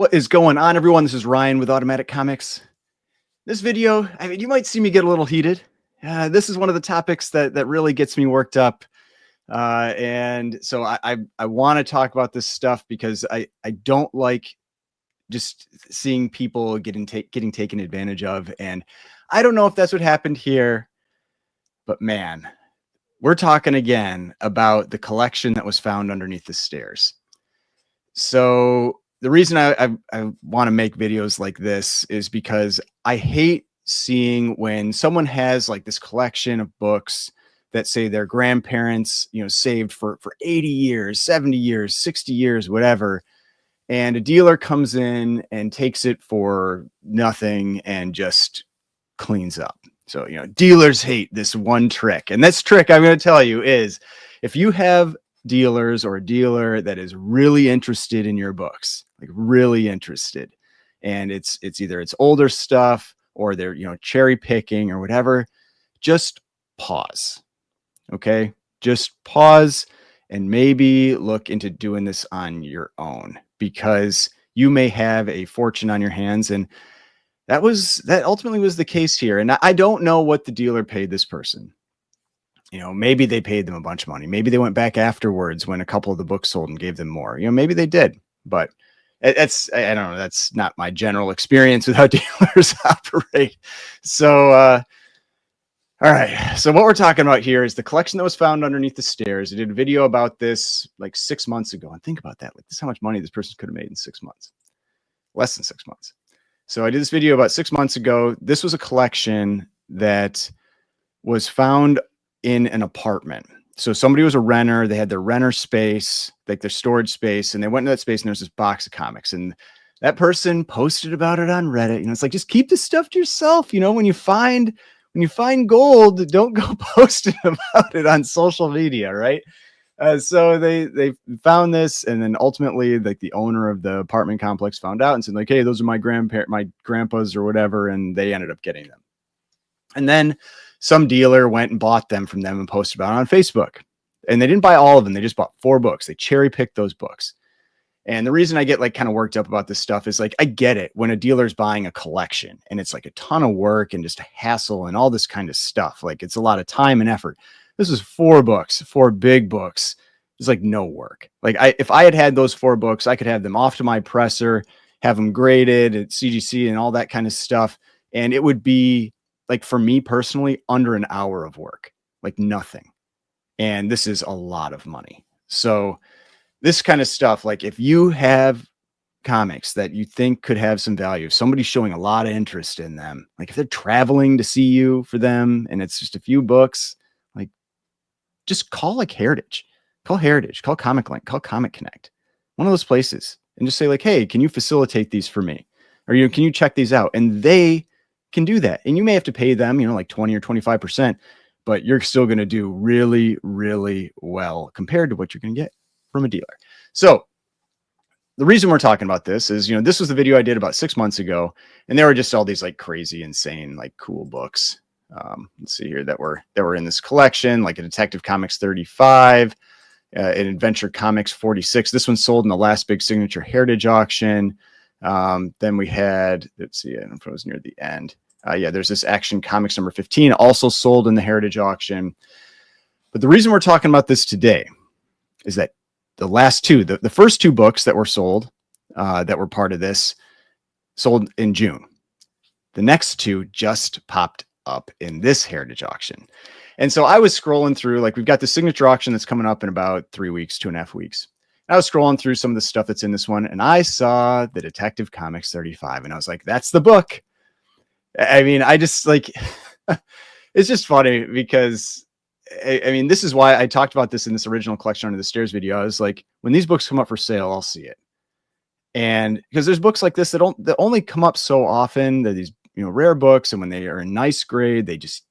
What is going on, everyone? This is Ryan with Automatic Comics. This video, I mean, you might see me get a little heated. This is one of the topics that really gets me worked up. And so I want to talk about this stuff because I don't like just seeing people getting taken advantage of. And I don't know if that's what happened here, but man, we're talking again about the collection that was found underneath the stairs. So the reason I want to make videos like this is because I hate seeing when someone has like this collection of books that say their grandparents, saved for 80 years, 70 years, 60 years, whatever. And a dealer comes in and takes it for nothing and just cleans up. So, dealers hate this one trick. And this trick I'm going to tell you is if you have dealers or a dealer that is really interested in your books, like really interested, and it's either it's older stuff or they're, cherry picking or whatever, just pause. Okay. Just pause and maybe look into doing this on your own because you may have a fortune on your hands. And that ultimately was the case here. And I don't know what the dealer paid this person. Maybe they paid them a bunch of money. Maybe they went back afterwards when a couple of the books sold and gave them more. Maybe they did, but I don't know. That's not my general experience with how dealers operate. So, all right. So what we're talking about here is the collection that was found underneath the stairs. I did a video about this like 6 months ago. And think about that. Like, this is how much money this person could have made in 6 months. Less than 6 months. So I did this video about 6 months ago. This was a collection that was found in an apartment. So somebody was a renter. They had their renter space, like their storage space, and they went into that space and there's this box of comics. And that person posted about it on Reddit. It's like, just keep this stuff to yourself. When you find gold, don't go posting about it on social media, right? So they found this, and then ultimately, like, the owner of the apartment complex found out and said, like, hey, those are my grandpas or whatever, and they ended up getting them. And then some dealer went and bought them from them and posted about it on Facebook. And they didn't buy all of them. They just bought 4 books. They cherry picked those books. And the reason I get like kind of worked up about this stuff is like, I get it when a dealer's buying a collection and it's like a ton of work and just a hassle and all this kind of stuff. Like, it's a lot of time and effort. This was 4 books, 4 big books. It's like no work. Like, if I had those 4 books, I could have them off to my presser, have them graded at CGC and all that kind of stuff. And it would be, like, for me personally, under an hour of work, like nothing. And this is a lot of money. So this kind of stuff, like, if you have comics that you think could have some value, if somebody's showing a lot of interest in them, like if they're traveling to see you for them and it's just a few books, like, just call like Heritage, call Comic Link, call Comic Connect, one of those places, and just say like, hey, can you facilitate these for me? Or, can you check these out? And they can do that. And you may have to pay them, like 20 or 25%, but you're still going to do really, really well compared to what you're going to get from a dealer. So the reason we're talking about this is, this was the video I did about 6 months ago, and there were just all these like crazy, insane, like cool books. Let's see here that were in this collection, like a Detective Comics 35, an Adventure Comics 46. This one sold in the last big signature Heritage auction. Then we had, let's see, I don't know if it was near the end. There's this Action Comics number 15, also sold in the Heritage auction. But the reason we're talking about this today is that the last 2, the first 2 books that were sold, that were part of this, sold in June. The next 2 just popped up in this Heritage auction. And so I was scrolling through, like, we've got the signature auction that's coming up in about 3 weeks, 2.5 weeks. I was scrolling through some of the stuff that's in this one, and I saw the Detective Comics 35, and I was like, that's the book. I mean, I just like, it's just funny because, I mean, this is why I talked about this in this original collection under the stairs video. I was like, when these books come up for sale, I'll see it. And because there's books like this that only come up so often. They're these, rare books, and when they are in nice grade, they just,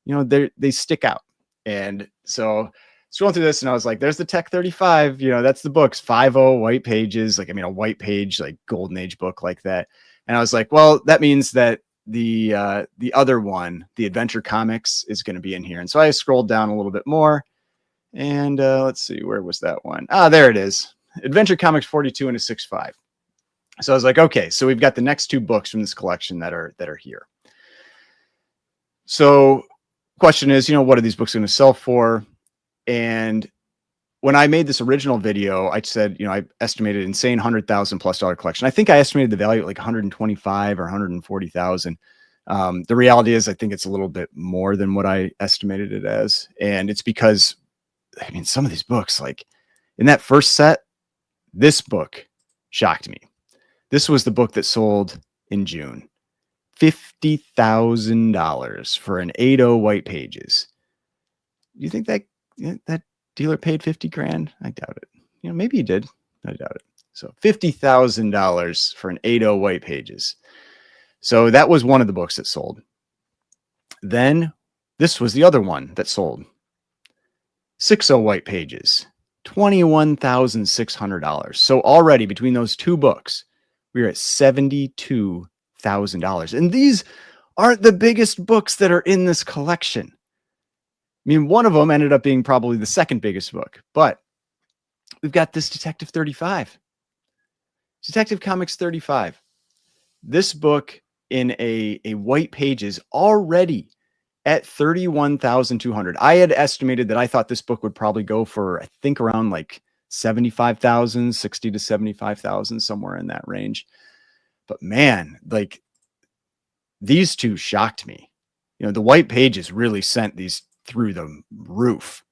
they stick out. And so scrolling through this, and I was like, there's the Tech 35, that's the books, 5.0 white pages, like, I mean, a white page, like golden age book like that. And I was like, well, that means that the other one, the Adventure Comics, is going to be in here. And so I scrolled down a little bit more, and let's see, where was that one? There it is. Adventure Comics 42 and a 6.5. So I was like, okay, so we've got the next 2 books from this collection that are here. So question is, what are these books going to sell for? And when I made this original video, I said, I estimated insane $100,000+ collection. I think I estimated the value at like 125 or 140,000. The reality is, I think it's a little bit more than what I estimated it as, and it's because, some of these books, like in that first set, this book shocked me. This was the book that sold in June. $50,000 for an 8.0 white pages. You think that dealer paid 50 grand? I doubt it. Maybe he did. I doubt it. So $50,000 for an 8.0 white pages. So that was one of the books that sold. Then this was the other one that sold. 6.0 white pages, $21,600. So already between those 2 books, we're at $72,000. And these aren't the biggest books that are in this collection. One of them ended up being probably the second biggest book, but we've got this Detective 35. Detective Comics 35. This book in a white pages already at $31,200. I had estimated that I thought this book would probably go for, I think, around like 75,000, 60 to 75,000, somewhere in that range. But man, like these 2 shocked me. The white pages really sent these through the roof.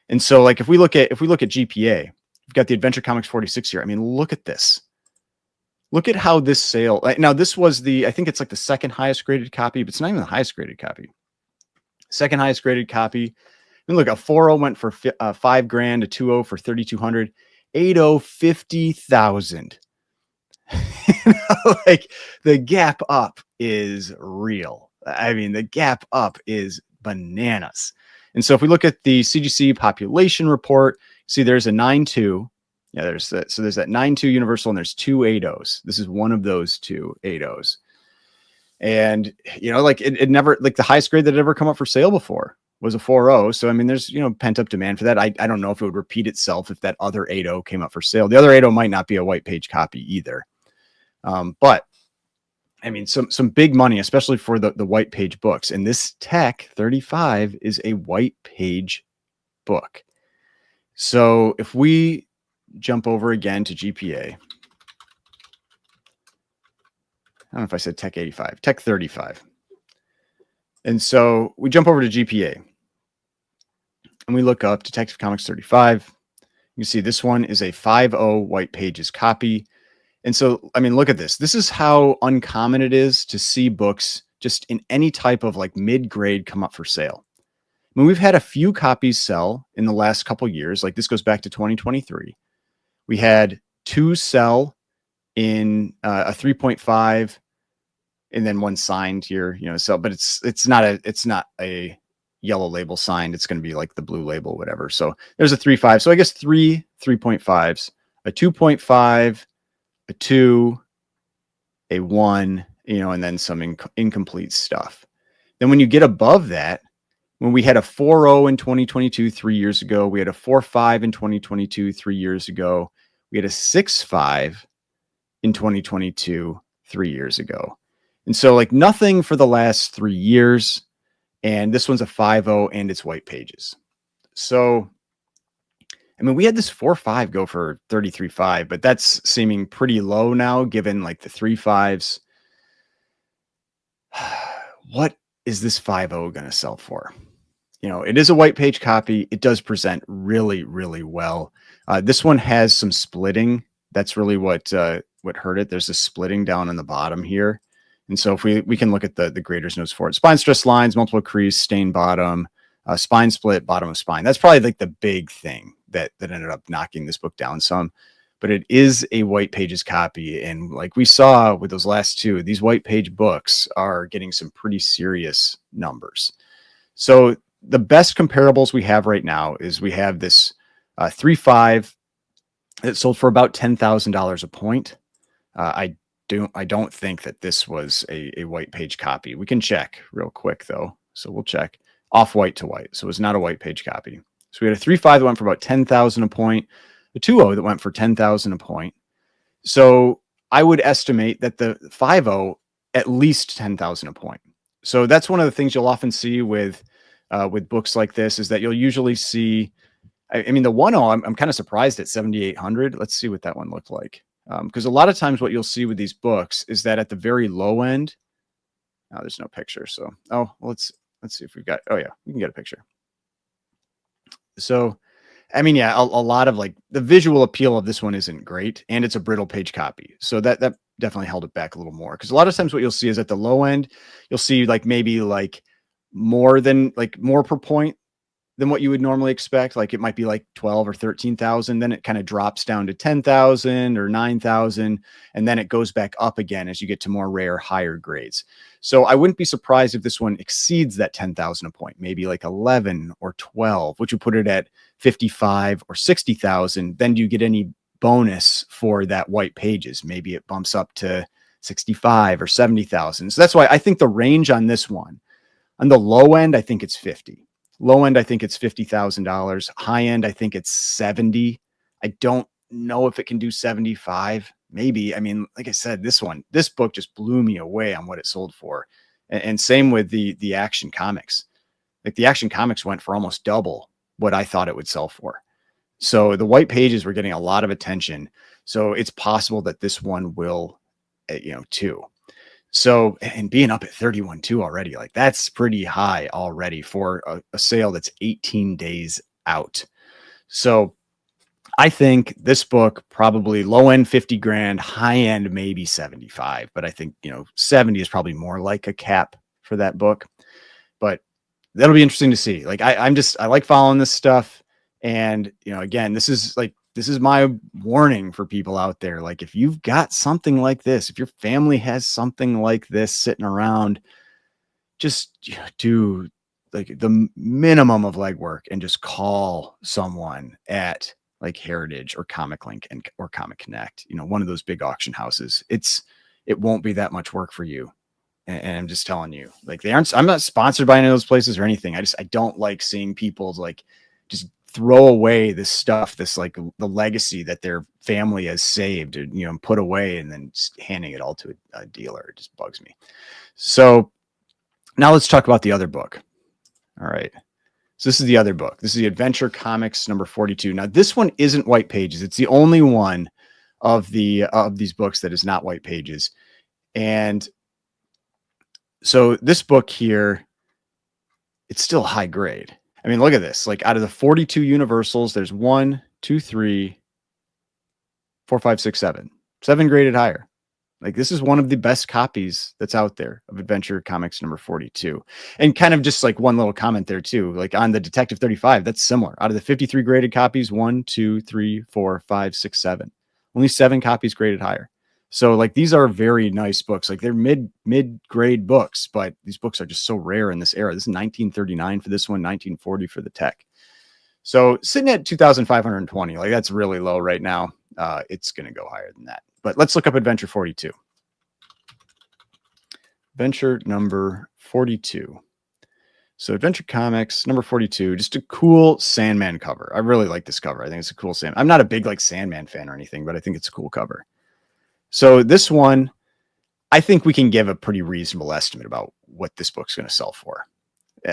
And so like if we look at GPA, we've got the Adventure Comics 46 here. Look at this. Look at how this sale. Now this was I think it's like the second highest graded copy, but it's not even the highest graded copy. Second highest graded copy. And look, a 4.0 went for $5 grand, a 2.0 for 3,200, 8.0 50,000. Like the gap up is real. The gap up is bananas. And so if we look at the CGC population report, see there's a 9.2. Yeah, there's that. So there's that 9.2 universal, and there's 2 8.0s. This is one of those 2 8.0s. And like it never, like the highest grade that had ever come up for sale before was a 4.0. So there's pent up demand for that. I don't know if it would repeat itself if that other 8.0 came up for sale. The other 8.0 might not be a white page copy either. But some big money, especially for the white page books. And this Tech 35 is a white page book. So if we jump over again to GPA, I don't know if I said Tech 85, Tech 35. And so we jump over to GPA and we look up Detective Comics 35. You can see this one is a 5.0 white pages copy. And so, look at this. This is how uncommon it is to see books just in any type of like mid-grade come up for sale. We've had a few copies sell in the last couple years. Like this goes back to 2023. We had 2 sell in a 3.5 and then 1 signed here, so, but it's not a yellow label signed. It's going to be like the blue label, whatever. So there's a 3.5. So I guess 3 3.5s, a 2.5, a 2, a 1, and then some incomplete stuff. Then when you get above that, when we had a 4.0 in 2022, 3 years ago, we had a 4.5 in 2022, 3 years ago, we had a 6.5 in 2022, 3 years ago. And so like nothing for the last 3 years. And this one's a 5.0 and it's white pages. So, we had this 4.5 go for 33.5, but that's seeming pretty low now, given like the 3.5s. What is this 5.0 going to sell for? It is a white page copy. It does present really, really well. This one has some splitting. That's really what hurt it. There's a splitting down on the bottom here. And so if we can look at the grader's notes for it. Spine stress lines, multiple crease, stained bottom, spine split, bottom of spine. That's probably like the big thing that ended up knocking this book down some. But it is a white pages copy. And like we saw with those last 2, these white page books are getting some pretty serious numbers. So the best comparables we have right now is we have this 3.5 that sold for about $10,000 a point. I don't think that this was a white page copy. We can check real quick though. So we'll check off white to white. So it's not a white page copy. So we had a 3.5 that went for about 10,000 a point, a 2.0 that went for 10,000 a point. So I would estimate that the 5.0 at least 10,000 a point. So that's one of the things you'll often see with books like this is that you'll usually see. I mean, the 1.0, I'm kind of surprised at 7,800. Let's see what that one looked like. Because a lot of times what you'll see with these books is that at the very low end, oh, there's no picture. So, oh, well, let's see if we've got. Oh yeah, we can get a picture. So, I mean, yeah, a lot of like the visual appeal of this one isn't great, and it's a brittle page copy. So that definitely held it back a little more. Because a lot of times what you'll see is at the low end, you'll see like maybe like more per point than what you would normally expect. Like it might be like 12 or 13,000. Then it kind of drops down to 10,000 or 9,000. And then it goes back up again as you get to more rare, higher grades. So I wouldn't be surprised if this one exceeds that 10,000 a point, maybe like 11 or 12, which would put it at 55 or 60,000. Then do you get any bonus for that white pages? Maybe it bumps up to 65 or 70,000. So that's why I think the range on this one, on the low end, I think it's 50. Low end, I think it's $50,000. High end, I think it's 70. I don't know if it can do 75. Maybe. I mean, like I said, this book just blew me away on what it sold for. And same with the Action Comics. Like the Action Comics went for almost double what I thought it would sell for. So the white pages were getting a lot of attention. So it's possible that this one will, too. So, and being up at 31.2 already, like that's pretty high already for a sale that's 18 days out. So I think this book probably low end 50 grand, high end maybe 75, but I think, 70 is probably more like a cap for that book. But that'll be interesting to see. Like I like following this stuff. And, again, this is my warning for people out there. Like if you've got something like this, if your family has something like this sitting around, just do like the minimum of legwork and just call someone at like Heritage or Comic Link or Comic Connect, one of those big auction houses. It won't be that much work for you. And I'm just telling you, like I'm not sponsored by any of those places or anything. I don't like seeing people like just throw away this stuff, this like the legacy that their family has saved and, put away and then just handing it all to a dealer. It just bugs me. So now let's talk about the other book. All right. So this is the other book. This is the Adventure Comics number 42. Now this one isn't white pages. It's the only one of these books that is not white pages. And so this book here, it's still high grade. I mean, look at this. Like out of the 42 universals, there's 1, 2, 3, 4, 5, 6, 7. 7 graded higher. Like this is one of the best copies that's out there of Adventure Comics number 42. And kind of just like one little comment there too, like on the Detective 35, that's similar. Out of the 53 graded copies, 1, 2, 3, 4, 5, 6, 7. Only 7 copies graded higher. So like these are very nice books. Like they're mid grade books, but these books are just so rare in this era. This is 1939 for this one, 1940 for the Tech. So sitting at 2,520, like that's really low right now. It's going to go higher than that. But let's look up Adventure 42. Adventure number 42. So Adventure Comics number 42, just a cool Sandman cover. I really like this cover. I think it's a cool Sandman. I'm not a big like Sandman fan or anything, but I think it's a cool cover. So this one, I think we can give a pretty reasonable estimate about what this book's going to sell for.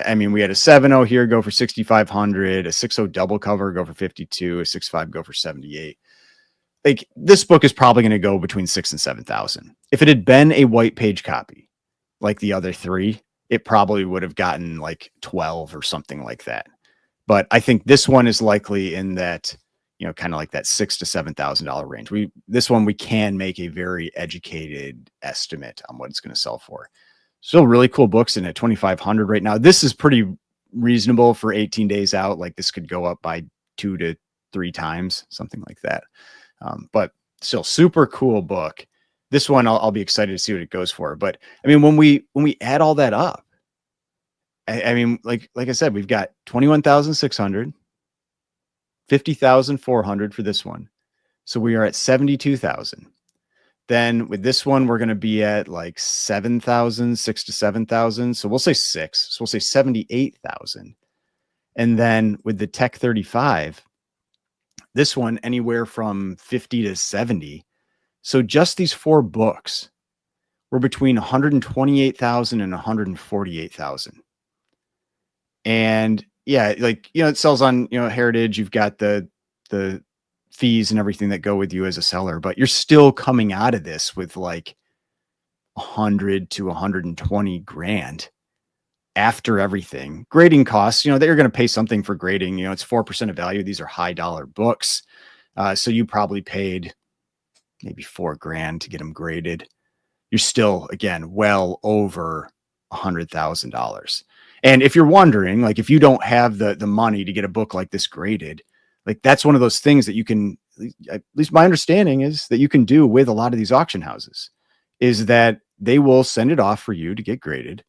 I mean, we had a 7.0 here go for 6,500, a 6.0 double cover go for 52, a 6.5 go for 78. Like this book is probably going to go between 6,000 and 7,000. If it had been a white page copy, like the other 3, it probably would have gotten like 12 or something like that. But I think this one is likely in that, kind of like that $6,000 to $7,000 range. This one we can make a very educated estimate on what it's going to sell for. Still really cool books in at 2,500 right now. This is pretty reasonable for 18 days out. Like this could go up by 2 to 3 times, something like that. But still super cool book. This one I'll be excited to see what it goes for. But I mean, when we add all that up, I mean, like I said, we've got 21,600. 50,400 for this one. So we are at 72,000. Then with this one, we're going to be at like 7,000, 6 to 7,000. So we'll say 6. So we'll say 78,000. And then with the Tech 35, this one anywhere from 50 to 70. So just these 4 books were between 128,000 and 148,000. And yeah, like, it sells on, Heritage. You've got the fees and everything that go with you as a seller, but you're still coming out of this with like 100 to 120 grand after everything. Grading costs, they're going to pay something for grading. It's 4% of value. These are high dollar books. So you probably paid maybe 4 grand to get them graded. You're still, again, well over $100,000. And if you're wondering, like, if you don't have the money to get a book like this graded, like, that's one of those things that you can, at least my understanding is that you can do with a lot of these auction houses, is that they will send it off for you to get graded,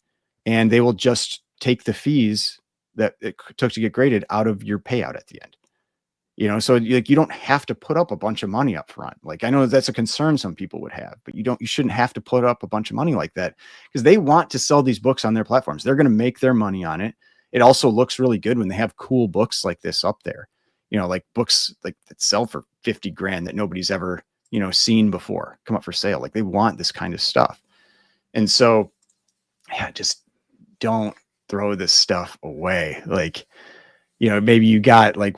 and they will just take the fees that it took to get graded out of your payout at the end. So like, you don't have to put up a bunch of money up front. Like, I know that's a concern some people would have, but you shouldn't have to put up a bunch of money like that, because they want to sell these books on their platforms. They're going to make their money on it. It also looks really good when they have cool books like this up there, like books like that sell for 50 grand that nobody's ever, seen before come up for sale. Like, they want this kind of stuff. And so, yeah, just don't throw this stuff away. Like, maybe you got like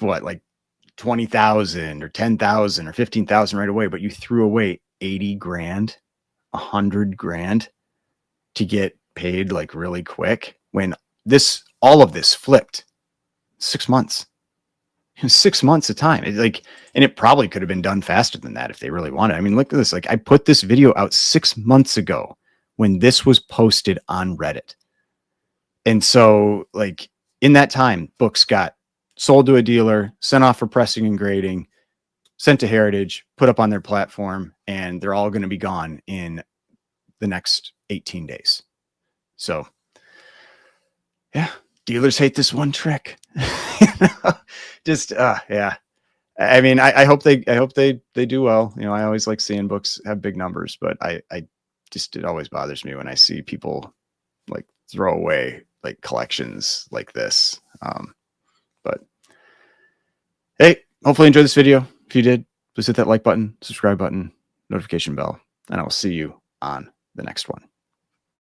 20,000 or 10,000 or 15,000 right away, but you threw away 80 grand, 100 grand to get paid like really quick, when all of this flipped 6 months. 6 months of time. And it probably could have been done faster than that if they really wanted. I mean, look at this. Like, I put this video out 6 months ago when this was posted on Reddit. And so, like, in that time, books got sold to a dealer, sent off for pressing and grading, sent to Heritage, put up on their platform, and they're all going to be gone in the next 18 days. So, yeah, dealers hate this one trick. Just, yeah. I mean, I hope they do well. I always like seeing books have big numbers, but it always bothers me when I see people like throw away like collections like this. But hey, hopefully you enjoyed this video. If you did, please hit that like button, subscribe button, notification bell, and I will see you on the next one.